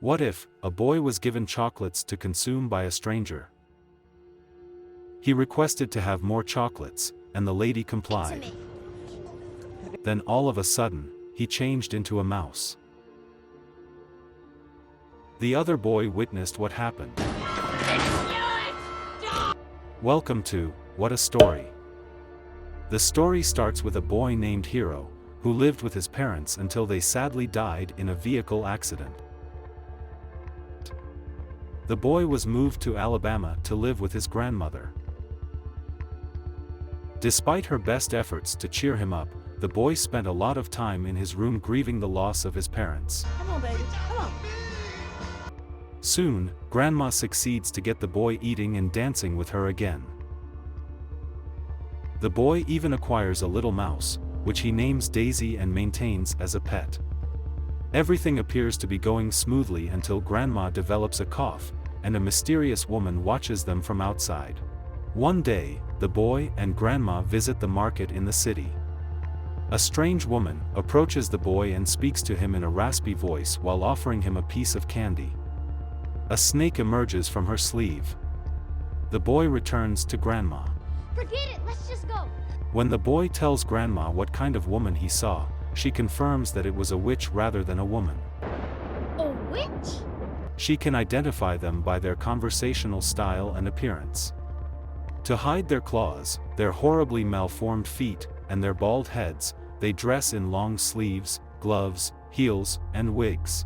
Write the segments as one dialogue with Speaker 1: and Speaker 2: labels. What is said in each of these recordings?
Speaker 1: What if a boy was given chocolates to consume by a stranger? He requested to have more chocolates, and the lady complied. Then all of a sudden, he changed into a mouse. The other boy witnessed what happened. Welcome to What a Story. The story starts with a boy named Hero, who lived with his parents until they sadly died in a vehicle accident. The boy was moved to Alabama to live with his grandmother. Despite her best efforts to cheer him up, the boy spent a lot of time in his room grieving the loss of his parents.
Speaker 2: Come on, baby, come on.
Speaker 1: Soon, Grandma succeeds to get the boy eating and dancing with her again. The boy even acquires a little mouse, which he names Daisy and maintains as a pet. Everything appears to be going smoothly until Grandma develops a cough, and a mysterious woman watches them from outside. One day, the boy and Grandma visit the market in the city. A strange woman approaches the boy and speaks to him in a raspy voice while offering him a piece of candy. A snake emerges from her sleeve. The boy returns to Grandma.
Speaker 3: Forget it, let's just go.
Speaker 1: When the boy tells Grandma what kind of woman he saw, she confirms that it was a witch rather than a woman.
Speaker 3: A witch?
Speaker 1: She can identify them by their conversational style and appearance. To hide their claws, their horribly malformed feet, and their bald heads, they dress in long sleeves, gloves, heels, and wigs.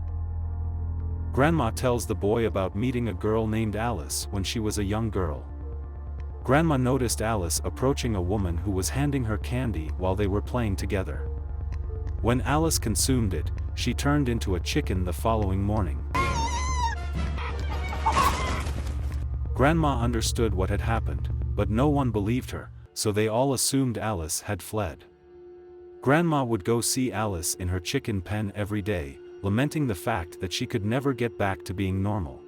Speaker 1: Grandma tells the boy about meeting a girl named Alice when she was a young girl. Grandma noticed Alice approaching a woman who was handing her candy while they were playing together. When Alice consumed it, she turned into a chicken the following morning. Grandma understood what had happened, but no one believed her, so they all assumed Alice had fled. Grandma would go see Alice in her chicken pen every day, lamenting the fact that she could never get back to being normal.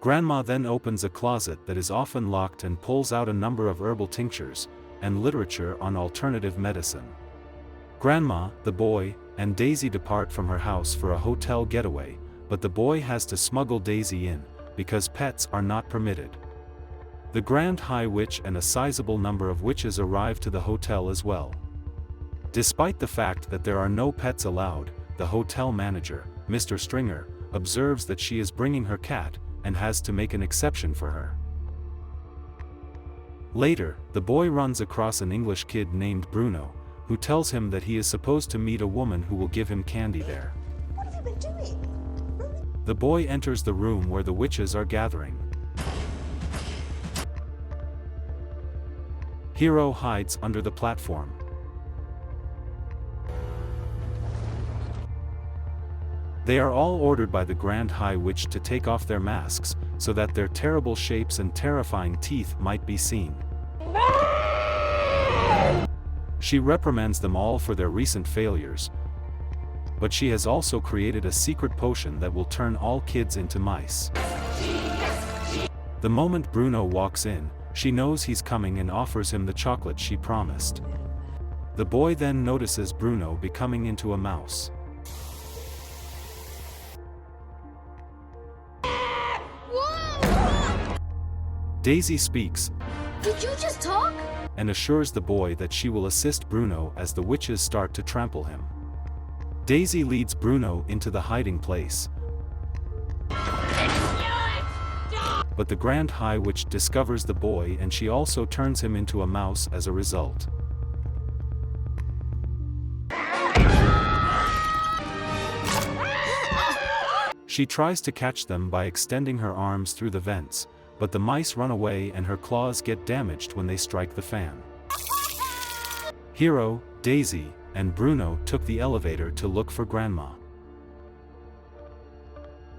Speaker 1: Grandma then opens a closet that is often locked and pulls out a number of herbal tinctures, and literature on alternative medicine. Grandma, the boy, and Daisy depart from her house for a hotel getaway, but the boy has to smuggle Daisy in, because pets are not permitted. The Grand High Witch and a sizable number of witches arrive to the hotel as well. Despite the fact that there are no pets allowed, the hotel manager, Mr. Stringer, observes that she is bringing her cat, and has to make an exception for her. Later, the boy runs across an English kid named Bruno, who tells him that he is supposed to meet a woman who will give him candy there.
Speaker 2: What have you been doing?
Speaker 1: The boy enters the room where the witches are gathering. Hero hides under the platform. They are all ordered by the Grand High Witch to take off their masks, so that their terrible shapes and terrifying teeth might be seen. She reprimands them all for their recent failures, but she has also created a secret potion that will turn all kids into mice. The moment Bruno walks in, she knows he's coming and offers him the chocolate she promised. The boy then notices Bruno becoming into a mouse. Daisy speaks,
Speaker 3: Did you just talk?
Speaker 1: and assures the boy that she will assist Bruno as the witches start to trample him. Daisy leads Bruno into the hiding place, but the Grand High Witch discovers the boy and she also turns him into a mouse as a result. She tries to catch them by extending her arms through the vents, but the mice run away and her claws get damaged when they strike the fan. Hero, Daisy, and Bruno took the elevator to look for Grandma.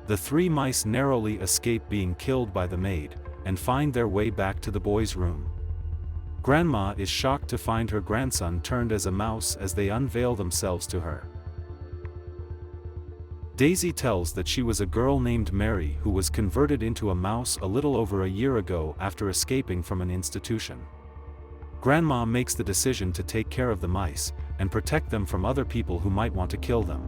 Speaker 1: The three mice narrowly escape being killed by the maid, and find their way back to the boy's room. Grandma is shocked to find her grandson turned as a mouse as they unveil themselves to her. Daisy tells that she was a girl named Mary who was converted into a mouse a little over a year ago after escaping from an institution. Grandma makes the decision to take care of the mice, and protect them from other people who might want to kill them.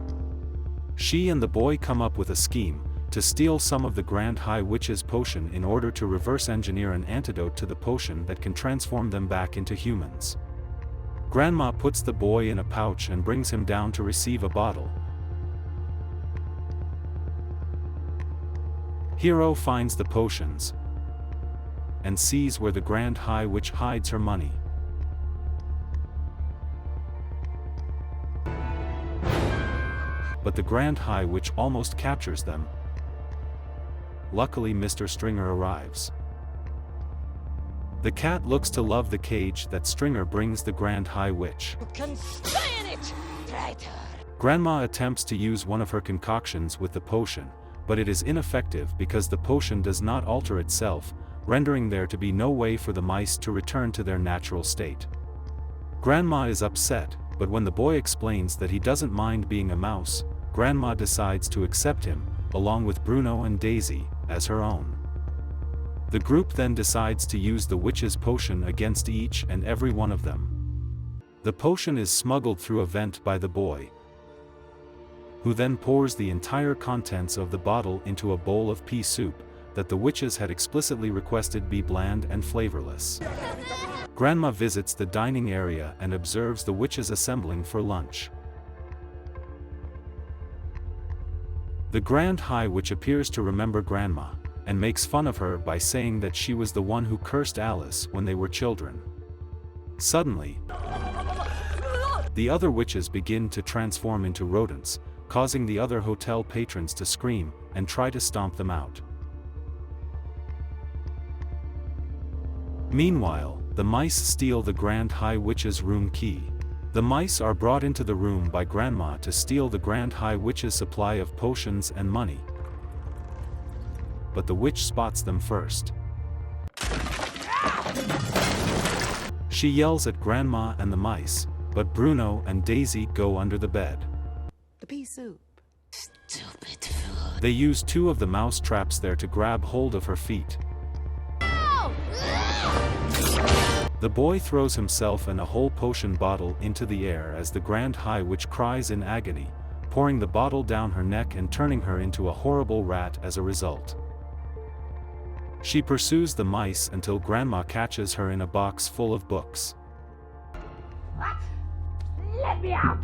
Speaker 1: She and the boy come up with a scheme, to steal some of the Grand High Witch's potion in order to reverse engineer an antidote to the potion that can transform them back into humans. Grandma puts the boy in a pouch and brings him down to receive a bottle. Hero finds the potions and sees where the Grand High Witch hides her money. But the Grand High Witch almost captures them. Luckily, Mr. Stringer arrives. The cat looks to love the cage that Stringer brings the Grand High Witch.
Speaker 2: You can stay in it, traitor!
Speaker 1: Grandma attempts to use one of her concoctions with the potion, but it is ineffective because the potion does not alter itself, rendering there to be no way for the mice to return to their natural state. Grandma is upset, but when the boy explains that he doesn't mind being a mouse, Grandma decides to accept him, along with Bruno and Daisy, as her own. The group then decides to use the witch's potion against each and every one of them. The potion is smuggled through a vent by the boy, who then pours the entire contents of the bottle into a bowl of pea soup that the witches had explicitly requested be bland and flavorless. Grandma visits the dining area and observes the witches assembling for lunch. The Grand High Witch appears to remember Grandma, and makes fun of her by saying that she was the one who cursed Alice when they were children. Suddenly, the other witches begin to transform into rodents, causing the other hotel patrons to scream and try to stomp them out. Meanwhile, the mice steal the Grand High Witch's room key. The mice are brought into the room by Grandma to steal the Grand High Witch's supply of potions and money. But the witch spots them first. She yells at Grandma and the mice, but Bruno and Daisy go under the bed.
Speaker 2: The pea soup.
Speaker 3: Stupid food.
Speaker 1: They use two of the mouse traps there to grab hold of her feet. The boy throws himself and a whole potion bottle into the air as the Grand High Witch cries in agony, pouring the bottle down her neck and turning her into a horrible rat as a result. She pursues the mice until Grandma catches her in a box full of books.
Speaker 2: What? Let me out!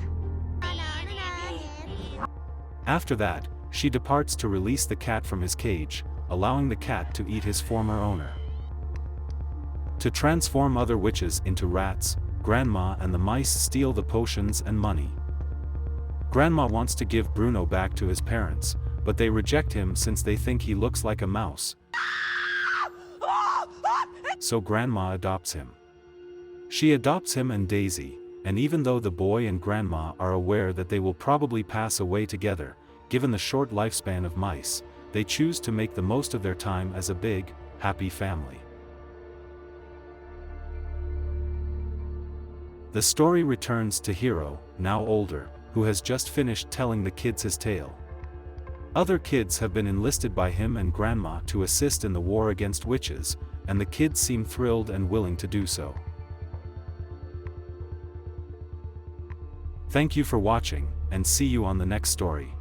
Speaker 1: After that, she departs to release the cat from his cage, allowing the cat to eat his former owner. To transform other witches into rats, Grandma and the mice steal the potions and money. Grandma wants to give Bruno back to his parents, but they reject him since they think he looks like a mouse. So Grandma adopts him. She adopts him and Daisy, and even though the boy and Grandma are aware that they will probably pass away together, given the short lifespan of mice, they choose to make the most of their time as a big, happy family. The story returns to Hero, now older, who has just finished telling the kids his tale. Other kids have been enlisted by him and Grandma to assist in the war against witches, and the kids seem thrilled and willing to do so. Thank you for watching, and see you on the next story.